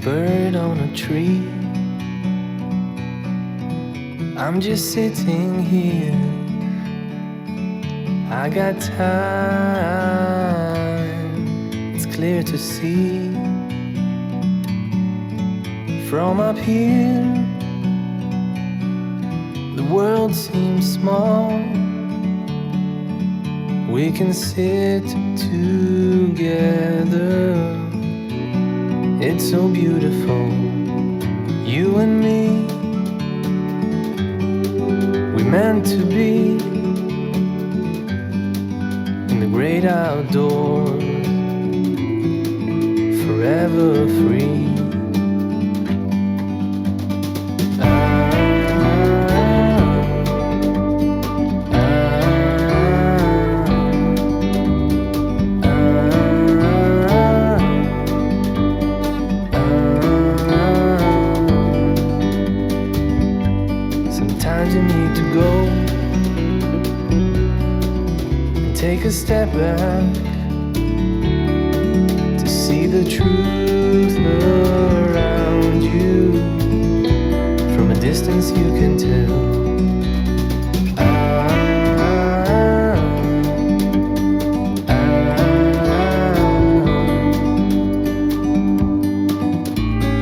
bird on a tree. I'm just sitting here. I got time, it's clear to see. From up here, the world seems small. We can sit together. It's so beautiful, you and me. We meant to be in the great outdoors, forever free. Sometimes you need to go and take a step back to see the truth around you. From a distance you can tell.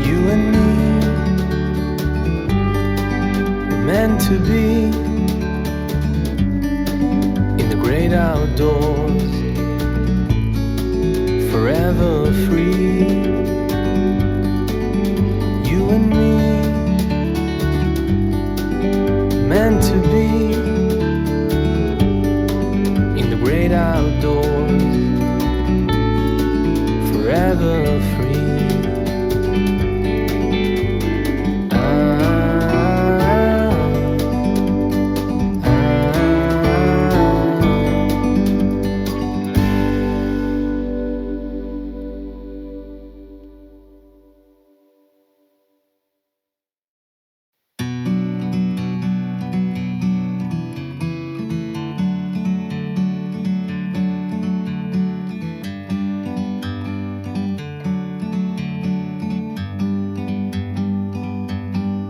You and me were meant to be in the great outdoors, forever free. You and me, meant to be in the great outdoors, forever free.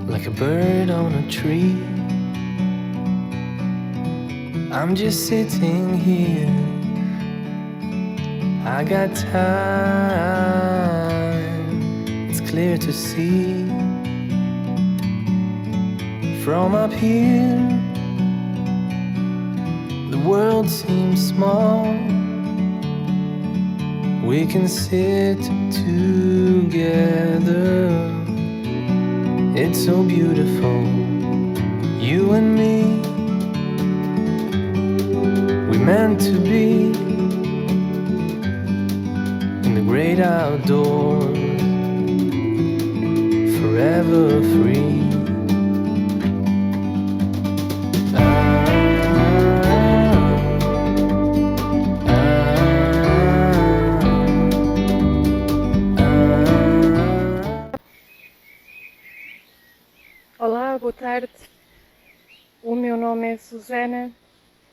Like a bird on a tree, I'm just sitting here. I got time, it's clear to see. From up here, the world seems small. We can sit together. It's so beautiful, you and me. We meant to be in the great outdoors, forever free. Olá, boa tarde. O meu nome é Susana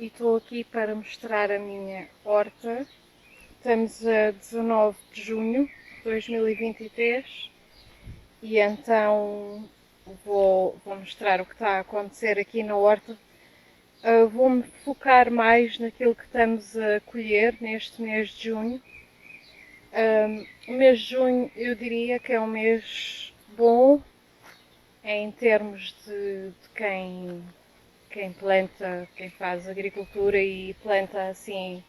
e estou aqui para mostrar a minha horta. Estamos a 19 de junho de 2023 e então vou mostrar o que está a acontecer aqui na horta. Vou-me focar mais naquilo que estamos a colher neste mês de junho. O mês de junho eu diria que é um mês bom em termos de quem planta, quem faz agricultura e planta assim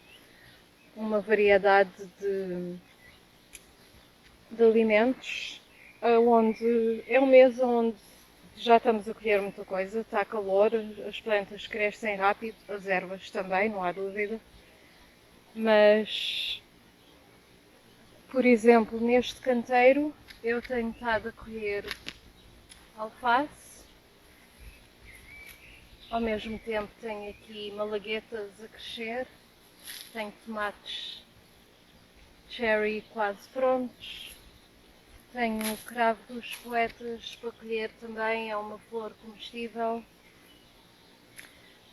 uma variedade de alimentos, onde é um mês onde já estamos a colher muita coisa, está calor, as plantas crescem rápido, as ervas também, não há dúvida, mas, por exemplo, neste canteiro eu tenho estado a colher alface, ao mesmo tempo tenho aqui malaguetas a crescer, tenho tomates cherry quase prontos, tenho o cravo dos poetas para colher também, é uma flor comestível.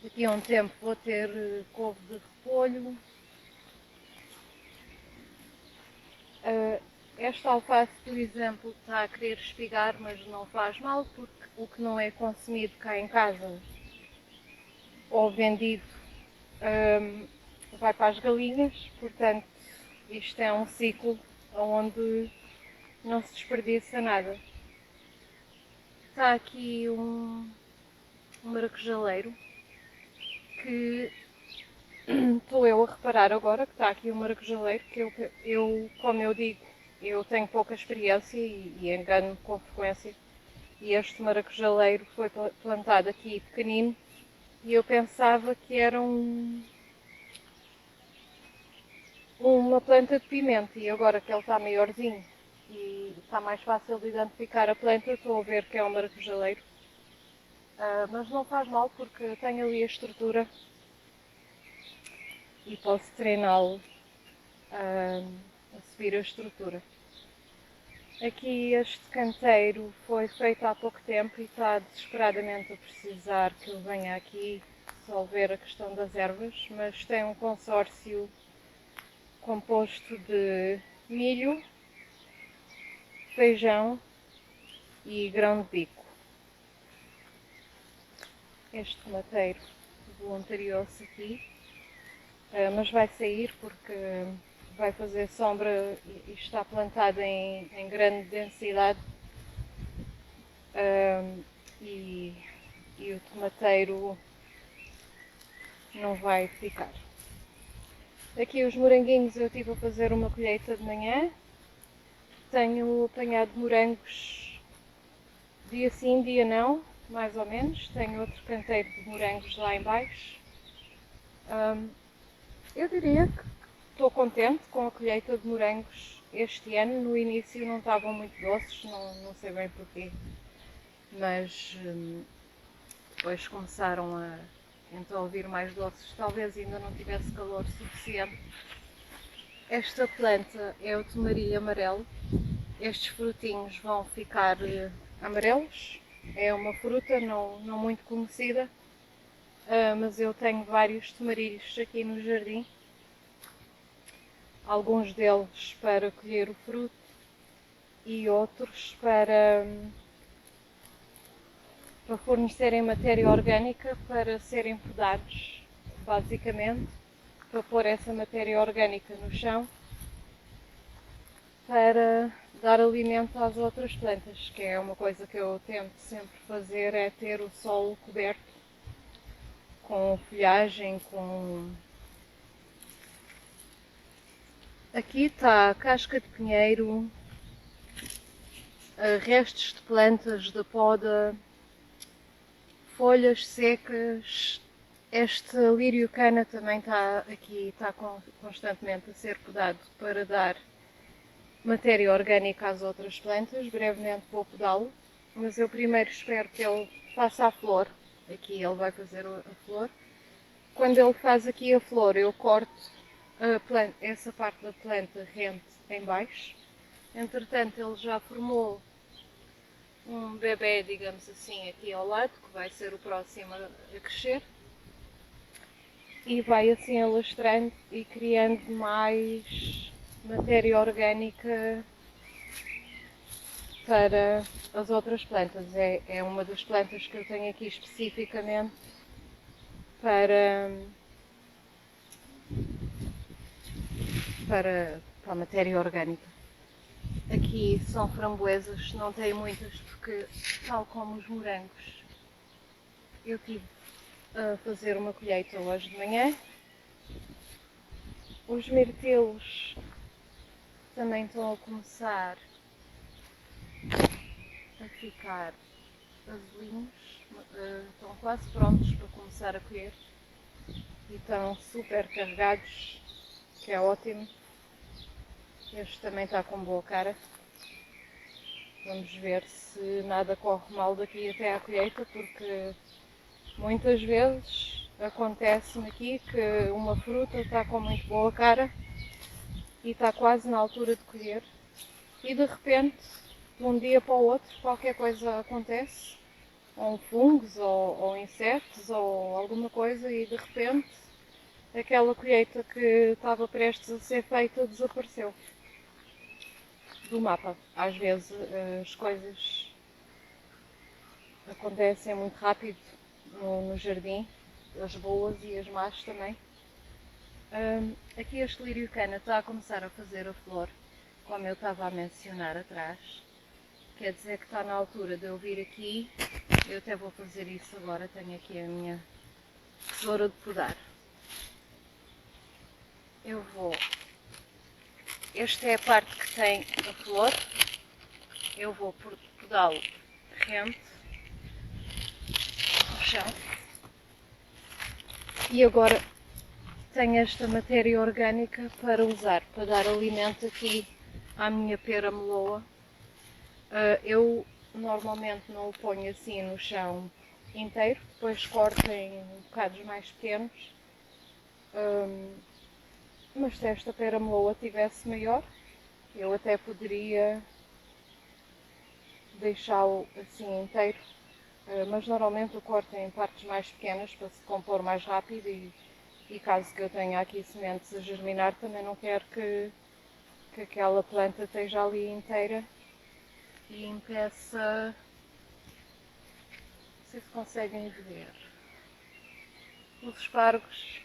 Daqui a um tempo vou ter couve de repolho. Esta alface, por exemplo, está a querer espigar, mas não faz mal, porque o que não é consumido cá em casa ou vendido vai para as galinhas, portanto isto é um ciclo onde não se desperdiça nada. Está aqui um maracujaleiro que estou eu a reparar agora que está aqui um maracujaleiro que como eu digo, eu tenho pouca experiência e engano-me com frequência. E este maracujaleiro foi plantado aqui pequenino e eu pensava que era uma planta de pimenta e agora que ele está maiorzinho e está mais fácil de identificar a planta, estou a ver que é um maracujaleiro. Mas não faz mal porque tenho ali a estrutura e posso treiná-lo a subir a estrutura. Aqui este canteiro foi feito há pouco tempo e está desesperadamente a precisar que eu venha aqui resolver a questão das ervas, mas tem um consórcio composto de milho, feijão e grão de bico. Este tomateiro voluntariou-se aqui, mas vai sair porque vai fazer sombra e está plantado em grande densidade e o tomateiro não vai ficar. Aqui os moranguinhos eu estive a fazer uma colheita de manhã. Tenho apanhado morangos dia sim, dia não, mais ou menos. Tenho outro canteiro de morangos lá em baixo. Eu diria que estou contente com a colheita de morangos este ano. No início não estavam muito doces, não sei bem porquê, mas depois começaram a então vir mais doces, talvez ainda não tivesse calor suficiente. Esta planta é o tomarilho amarelo. Estes frutinhos vão ficar amarelos. É uma fruta não muito conhecida, mas eu tenho vários tomarilhos aqui no jardim. Alguns deles para colher o fruto e outros para fornecerem matéria orgânica para serem podados, basicamente, para pôr essa matéria orgânica no chão, para dar alimento às outras plantas, que é uma coisa que eu tento sempre fazer, é ter o solo coberto com folhagem, com... Aqui está a casca de pinheiro, restos de plantas de poda, folhas secas. Este lírio cana também está aqui, está constantemente a ser podado para dar matéria orgânica às outras plantas. Brevemente vou podá-lo, mas eu primeiro espero que ele faça a flor. Aqui ele vai fazer a flor. Quando ele faz aqui a flor, eu corto a planta, essa parte da planta rente em baixo. Entretanto, ele já formou um bebê, digamos assim, aqui ao lado, que vai ser o próximo a crescer. E vai assim alastrando e criando mais matéria orgânica para as outras plantas. É uma das plantas que eu tenho aqui especificamente para a matéria orgânica. Aqui são framboesas, não tenho muitas porque, tal como os morangos, eu tive a fazer uma colheita hoje de manhã. Os mirtilos também estão a começar a ficar azulinhos, estão quase prontos para começar a colher e estão super carregados, que é ótimo. Este também está com boa cara. Vamos ver se nada corre mal daqui até à colheita, porque muitas vezes acontece-me aqui que uma fruta está com muito boa cara e está quase na altura de colher e de repente, de um dia para o outro, qualquer coisa acontece, ou fungos, ou insetos, ou alguma coisa, e de repente aquela colheita que estava prestes a ser feita desapareceu. do mapa. Às vezes as coisas acontecem muito rápido no jardim, as boas e as más também. Aqui este lírio cana está a começar a fazer a flor, como eu estava a mencionar atrás. Quer dizer que está na altura de eu vir aqui. Eu até vou fazer isso agora, tenho aqui a minha tesoura de podar. Eu vou... Esta é a parte que tem a flor. Eu vou podá-lo rente no chão. E agora tenho esta matéria orgânica para usar, para dar alimento aqui à minha pera meloa. Eu normalmente não o ponho assim no chão inteiro, depois corto em bocados mais pequenos. Mas se esta pera meloa tivesse maior, eu até poderia deixá-lo assim inteiro, mas normalmente eu corto em partes mais pequenas para se compor mais rápido e caso que eu tenha aqui sementes a germinar, também não quero que aquela planta esteja ali inteira e impeça. Não sei se conseguem ver os espargos.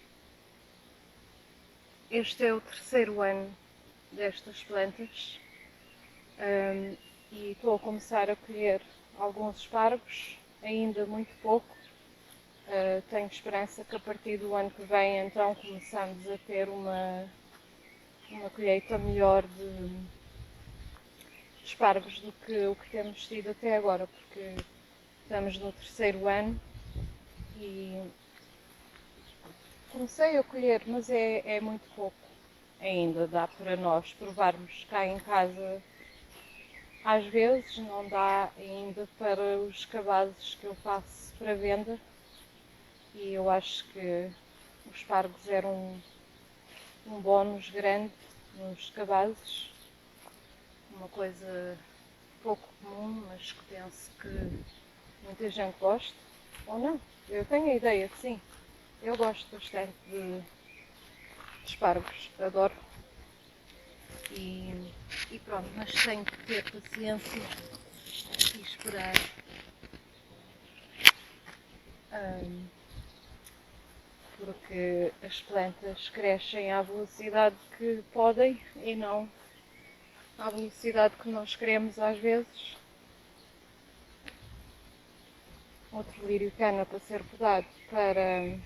Este é o terceiro ano destas plantas e estou a começar a colher alguns espargos, ainda muito pouco. Tenho esperança que a partir do ano que vem então começamos a ter uma colheita melhor de espargos do que o que temos tido até agora, porque estamos no terceiro ano e comecei a colher, mas é muito pouco ainda, dá para nós provarmos cá em casa. Às vezes não dá ainda para os cabazes que eu faço para venda e eu acho que os espargos eram um bónus grande nos cabazes, uma coisa pouco comum, mas que penso que muita gente gosta, ou não, eu tenho a ideia que sim, eu gosto bastante de espargos, adoro. E pronto, mas tenho que ter paciência e esperar porque as plantas crescem à velocidade que podem e não à velocidade que nós queremos às vezes. Outro lírio cana para ser podado para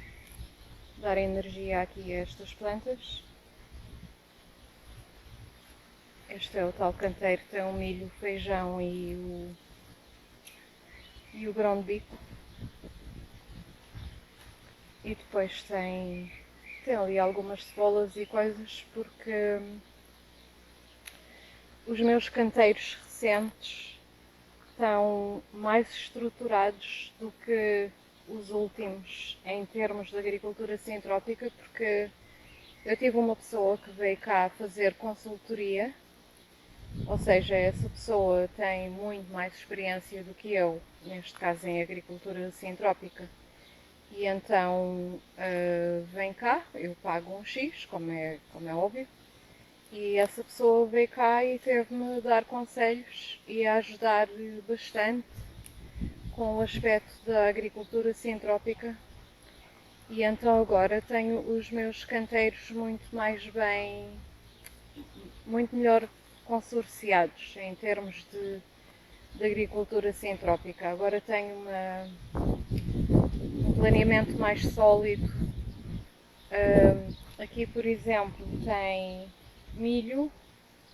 dar energia aqui a estas plantas. Este é o tal canteiro que tem o milho, o feijão e o grão de bico. E depois tem ali algumas cebolas e coisas porque os meus canteiros recentes estão mais estruturados do que os últimos em termos de agricultura sintrópica, porque eu tive uma pessoa que veio cá fazer consultoria, ou seja, essa pessoa tem muito mais experiência do que eu, neste caso em agricultura sintrópica. E então vem cá, eu pago um X, como é óbvio, e essa pessoa veio cá e teve-me a dar conselhos e a ajudar bastante com o aspecto da agricultura sintrópica. E então agora tenho os meus canteiros muito melhor consorciados em termos de agricultura sintrópica. Agora tenho um planeamento mais sólido. Aqui, por exemplo, tem milho,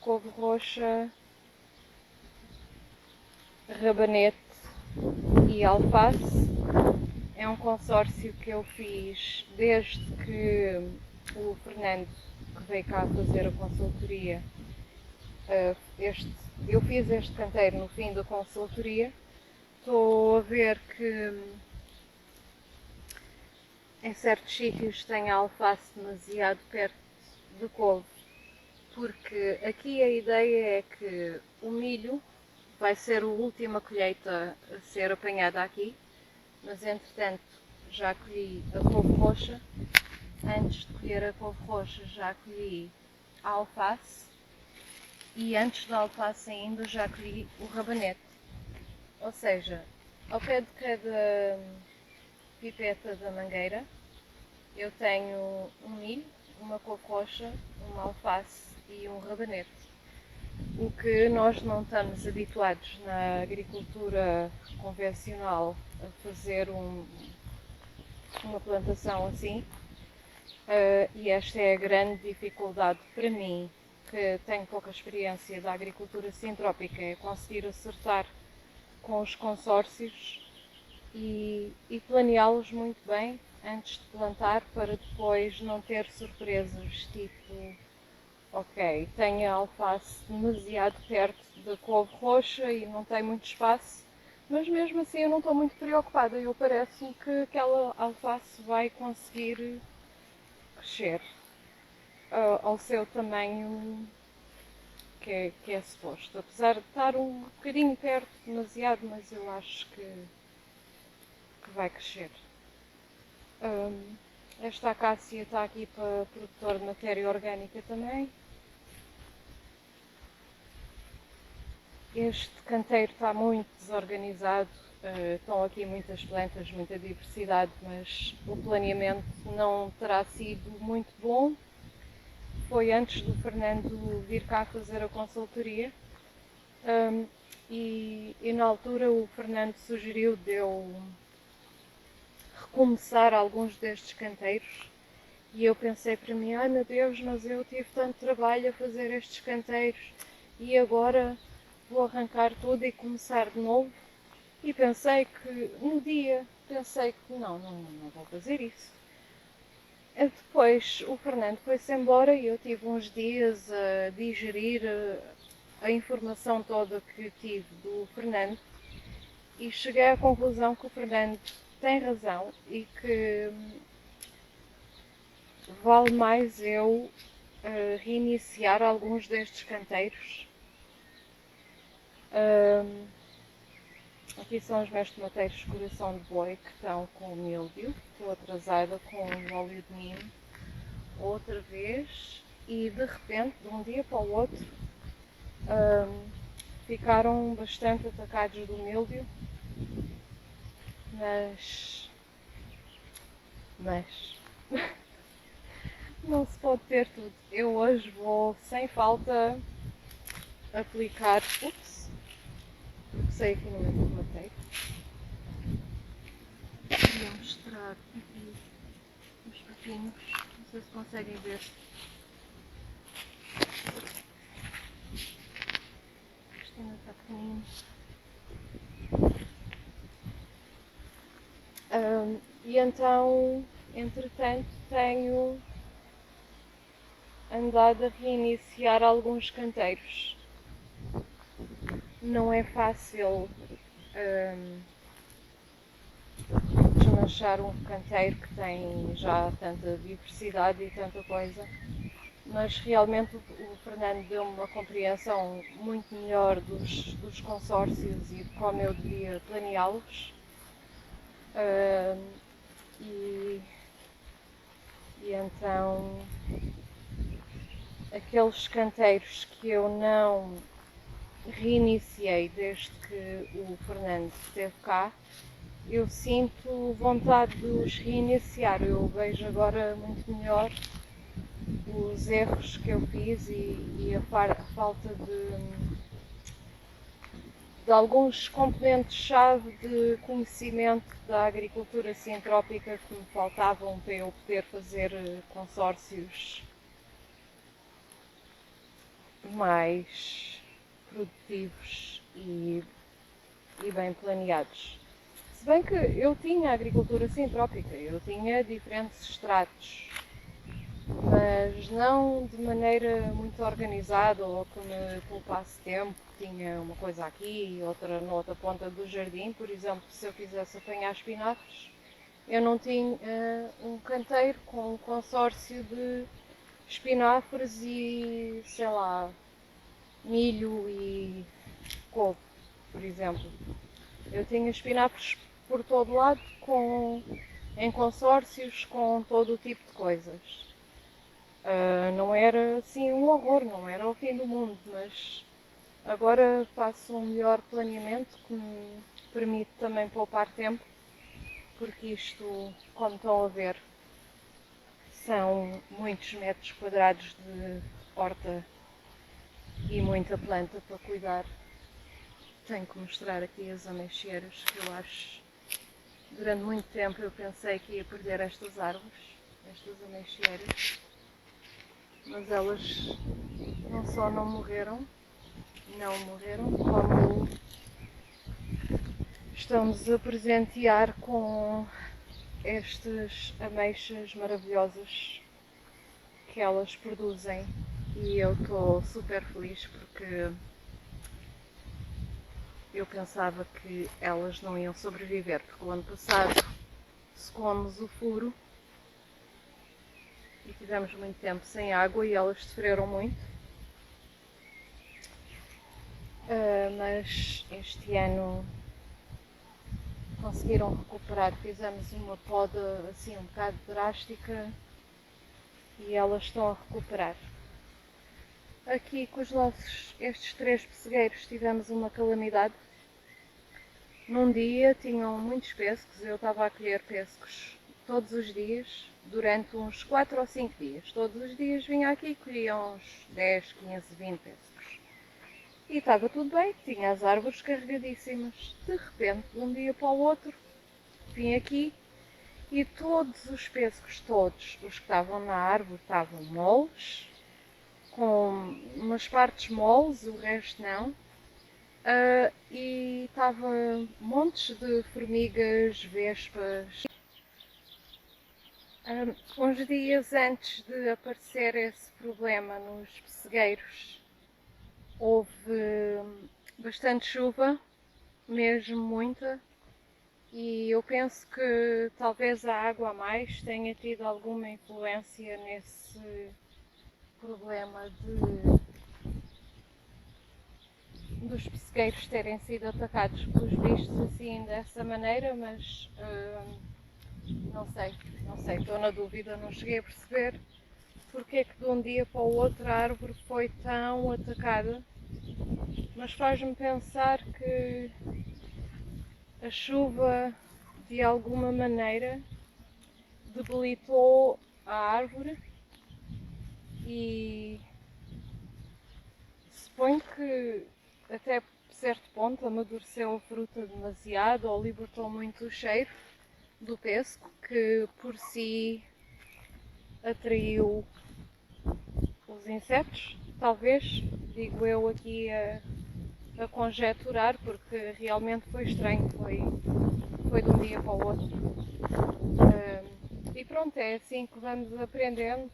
couve roxa, rabanete e alface. É um consórcio que eu fiz desde que o Fernando, que veio cá fazer a consultoria, eu fiz este canteiro no fim da consultoria. Estou a ver que em certos sítios tem a alface demasiado perto de couve, porque aqui a ideia é que o milho vai ser a última colheita a ser apanhada aqui, mas entretanto já colhi a couve roxa. Antes de colher a couve roxa já colhi a alface e antes da alface ainda já colhi o rabanete. Ou seja, ao pé de cada pipeta da mangueira eu tenho um milho, uma couve-roxa, uma alface e um rabanete. O que nós não estamos habituados na agricultura convencional a fazer uma plantação assim. E esta é a grande dificuldade para mim, que tenho pouca experiência da agricultura sintrópica, é conseguir acertar com os consórcios e planeá-los muito bem antes de plantar, para depois não ter surpresas, tipo, ok, tenho a alface demasiado perto da couve roxa e não tem muito espaço, mas mesmo assim eu não estou muito preocupada, eu parece-me que aquela alface vai conseguir crescer ao seu tamanho que é suposto, apesar de estar um bocadinho perto, demasiado, mas eu acho que vai crescer. Esta acácia está aqui para produtor de matéria orgânica também. Este canteiro está muito desorganizado, estão aqui muitas plantas, muita diversidade, mas o planeamento não terá sido muito bom. Foi antes do Fernando vir cá fazer a consultoria e na altura o Fernando sugeriu de eu recomeçar alguns destes canteiros e eu pensei para mim, ai meu Deus, mas eu tive tanto trabalho a fazer estes canteiros e agora vou arrancar tudo e começar de novo. E pensei que não vou fazer isso. Depois o Fernando foi-se embora e eu tive uns dias a digerir a informação toda que tive do Fernando e cheguei à conclusão que o Fernando tem razão e que vale mais eu reiniciar alguns destes canteiros. Aqui são os meus tomateiros coração de boi que estão com míldio. Estou atrasada com o óleo de ninho outra vez e de repente, de um dia para o outro, ficaram bastante atacados do míldio, mas não se pode ter tudo. Eu hoje vou sem falta aplicar. Ups! Sei aqui no meu tomateiro. Vou mostrar aqui os pepinos. Não sei se conseguem ver. Isto ainda está pequenino. E então, entretanto, tenho andado a reiniciar alguns canteiros. Não é fácil desmanchar um canteiro que tem já tanta diversidade e tanta coisa, mas realmente o Fernando deu-me uma compreensão muito melhor dos consórcios e de como eu devia planeá-los. E então aqueles canteiros que eu não reiniciei desde que o Fernando esteve cá, eu sinto vontade de os reiniciar. Eu vejo agora muito melhor os erros que eu fiz e a falta de alguns componentes-chave de conhecimento da agricultura sintrópica que me faltavam para eu poder fazer consórcios mais produtivos e bem planeados. Se bem que eu tinha agricultura sintrópica, eu tinha diferentes estratos, mas não de maneira muito organizada ou que me poupasse tempo. Tinha uma coisa aqui e outra na outra ponta do jardim. Por exemplo, se eu quisesse apanhar espinafres, eu não tinha um canteiro com um consórcio de espinafres e, sei lá, milho e couve, por exemplo. Eu tinha espinafres por todo lado, em consórcios, com todo o tipo de coisas. Não era assim um horror, não era o fim do mundo, mas agora faço um melhor planeamento que me permite também poupar tempo, porque isto, como estão a ver, são muitos metros quadrados de horta e muita planta para cuidar. Tenho que mostrar aqui as ameixeiras, que eu acho, durante muito tempo eu pensei que ia perder estas árvores, estas ameixeiras, mas elas não só não morreram, como estão-nos a presentear com estas ameixas maravilhosas que elas produzem, e eu estou super feliz porque eu pensava que elas não iam sobreviver, porque o ano passado secou-nos o furo e tivemos muito tempo sem água e elas sofreram muito. Mas este ano conseguiram recuperar, fizemos uma poda assim um bocado drástica e elas estão a recuperar. Aqui com estes 3 pessegueiros tivemos uma calamidade. Num dia tinham muitos pêssegos, eu estava a colher pêssegos todos os dias, durante uns 4 ou 5 dias. Todos os dias vinha aqui e colhia uns 10, 15, 20 pêssegos. E estava tudo bem, tinha as árvores carregadíssimas. De repente, de um dia para o outro, vim aqui e todos os pêssegos, todos os que estavam na árvore, estavam moles, com umas partes moles, o resto não. E estava montes de formigas, vespas. Uns dias antes de aparecer esse problema nos pessegueiros, houve bastante chuva, mesmo muita, e eu penso que talvez a água a mais tenha tido alguma influência nesse problema dos pessegueiros terem sido atacados pelos bichos assim dessa maneira, mas não sei, estou na dúvida, não cheguei a perceber porque é que de um dia para o outro a árvore foi tão atacada, mas faz-me pensar que a chuva de alguma maneira debilitou a árvore e suponho que até certo ponto amadureceu a fruta demasiado ou libertou muito o cheiro do pêssego, que por si atraiu os insetos, talvez, digo eu aqui a conjecturar, porque realmente foi estranho, foi de um dia para o outro. E pronto, é assim que vamos aprendendo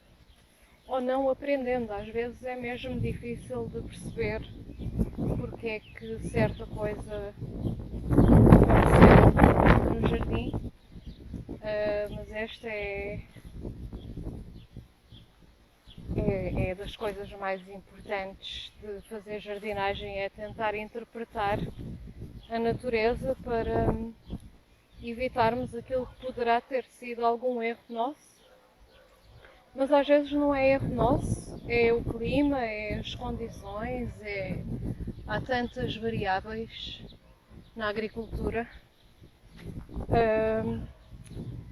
ou não aprendendo. Às vezes é mesmo difícil de perceber porque é que certa coisa aconteceu no jardim, mas esta é das coisas mais importantes de fazer jardinagem, é tentar interpretar a natureza para evitarmos aquilo que poderá ter sido algum erro nosso. Mas às vezes não é erro nosso, é o clima, é as condições, há tantas variáveis na agricultura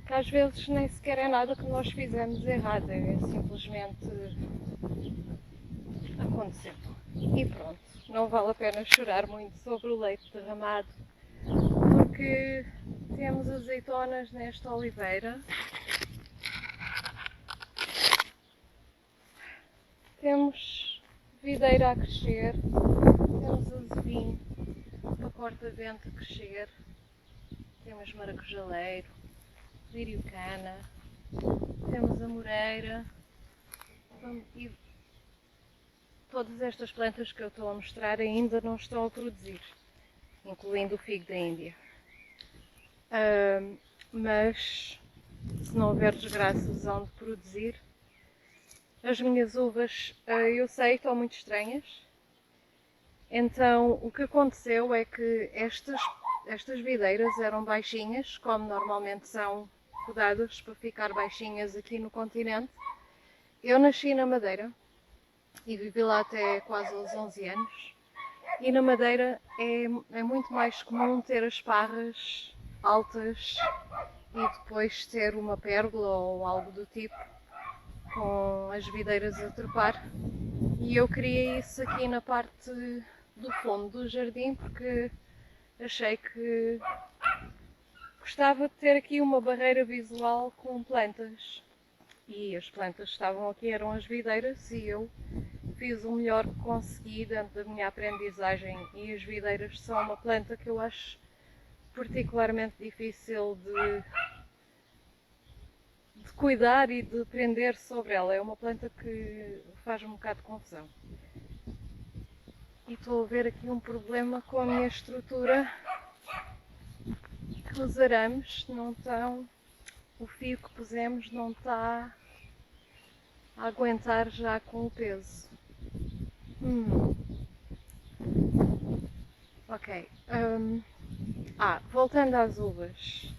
que às vezes nem sequer é nada que nós fizemos errado, é simplesmente aconteceu. E pronto, não vale a pena chorar muito sobre o leite derramado, porque temos azeitonas nesta oliveira, temos videira a crescer, temos azevinho para corta-vento a crescer, temos maracujaleiro, lírio-cana, temos amoreira e todas estas plantas que eu estou a mostrar ainda não estão a produzir, incluindo o figo da Índia. Mas se não houver desgraças hão de produzir. As minhas uvas, eu sei, estão muito estranhas. Então o que aconteceu é que estas videiras eram baixinhas, como normalmente são podadas para ficar baixinhas aqui no continente. Eu nasci na Madeira e vivi lá até quase aos 11 anos. E na Madeira é muito mais comum ter as parras altas e depois ter uma pérgola ou algo do tipo, com as videiras a trepar. E eu queria isso aqui na parte do fundo do jardim porque achei que gostava de ter aqui uma barreira visual com plantas. E as plantas que estavam aqui eram as videiras e eu fiz o melhor que consegui dentro da minha aprendizagem. E as videiras são uma planta que eu acho particularmente difícil de cuidar e de aprender sobre ela. É uma planta que faz um bocado de confusão. E estou a ver aqui um problema com a minha estrutura, que os arames não estão, o fio que pusemos não está a aguentar já com o peso. Ok. Voltando às uvas.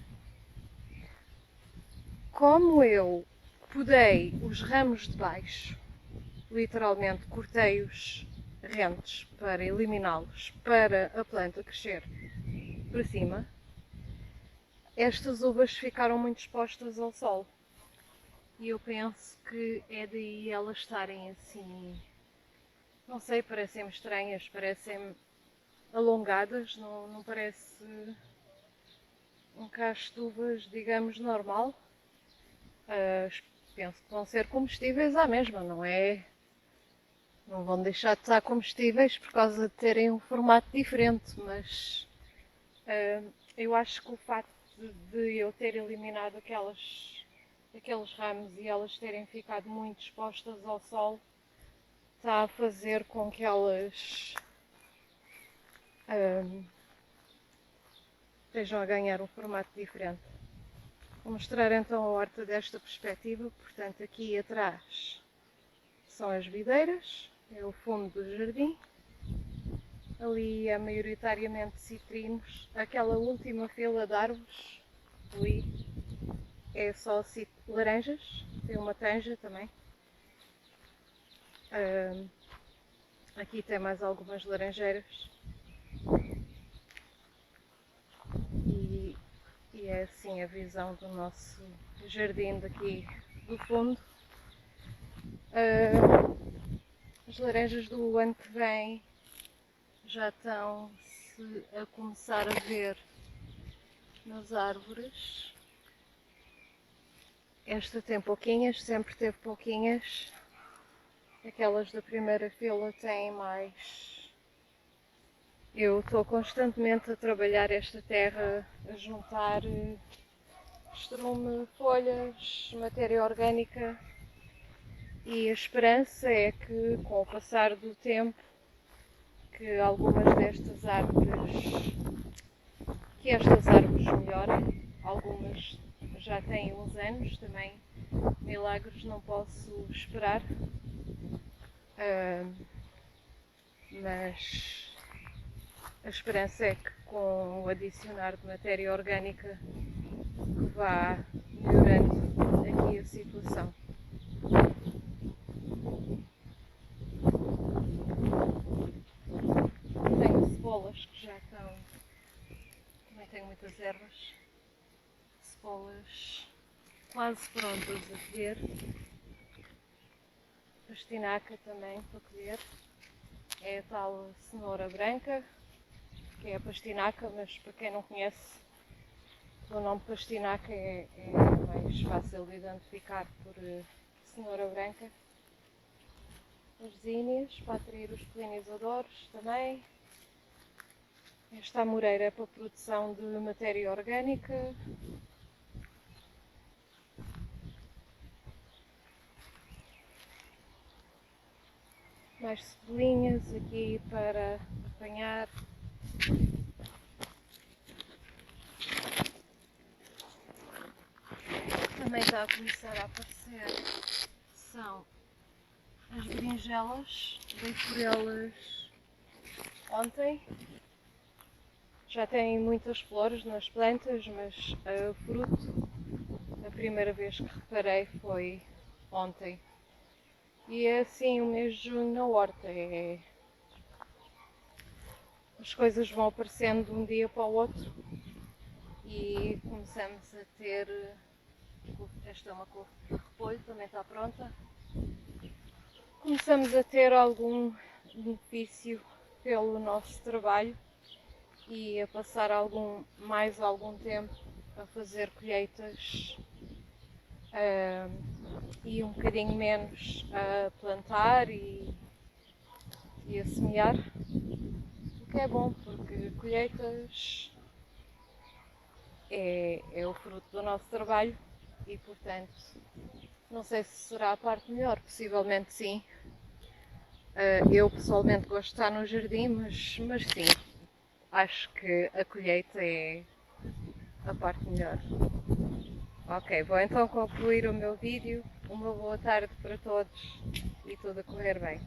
Como eu podei os ramos de baixo, literalmente cortei-os rentes para eliminá-los, para a planta crescer para cima, estas uvas ficaram muito expostas ao sol. E eu penso que é daí elas estarem assim, não sei, parecem-me estranhas, parecem-me alongadas, não parece um cacho de uvas, digamos, normal. Penso que vão ser comestíveis à mesma, não é? Não vão deixar de estar comestíveis por causa de terem um formato diferente, mas eu acho que o facto de eu ter eliminado aqueles ramos e elas terem ficado muito expostas ao sol está a fazer com que elas estejam a ganhar um formato diferente. Vou mostrar então a horta desta perspectiva. Portanto, aqui atrás são as videiras, é o fundo do jardim. Ali é maioritariamente citrinos. Aquela última fila de árvores ali é só laranjas, tem uma tanja também. Aqui tem mais algumas laranjeiras. E é assim a visão do nosso jardim daqui do fundo. As laranjas do ano que vem já estão-se a começar a ver nas árvores. Esta tem pouquinhas, sempre teve pouquinhas. Aquelas da primeira fila têm mais. Eu estou constantemente a trabalhar esta terra, a juntar estrume, folhas, matéria orgânica, e a esperança é que, com o passar do tempo, que algumas destas árvores, que estas árvores melhorem. Algumas já têm uns anos, também milagres não posso esperar, mas a esperança é que, com o adicionar de matéria orgânica, vá melhorando aqui a situação. Tenho cebolas que já estão, também tenho muitas ervas, cebolas quase prontas a colher, pastinaca também para colher, é a tal cenoura branca, que é a pastinaca, mas para quem não conhece, o nome pastinaca é mais fácil de identificar por cenoura branca. As zinnias, para atrair os polinizadores também. Esta amoreira é para a produção de matéria orgânica. Mais cebolinhas aqui para apanhar. Também está a começar a aparecer são as berinjelas. Dei por elas ontem. Já têm muitas flores nas plantas, mas fruto, a primeira vez que reparei foi ontem. E é assim o mês de junho na horta. As coisas vão aparecendo de um dia para o outro e começamos a ter. Esta é uma couve de repolho, também está pronta. Começamos a ter algum benefício pelo nosso trabalho e a passar mais algum tempo a fazer colheitas e um bocadinho menos a plantar e a semear, o que é bom porque colheitas é o fruto do nosso trabalho e portanto não sei se será a parte melhor, possivelmente sim. Eu pessoalmente gosto de estar no jardim, mas sim, acho que a colheita é a parte melhor. Ok, vou então concluir o meu vídeo. Uma boa tarde para todos e tudo a correr bem.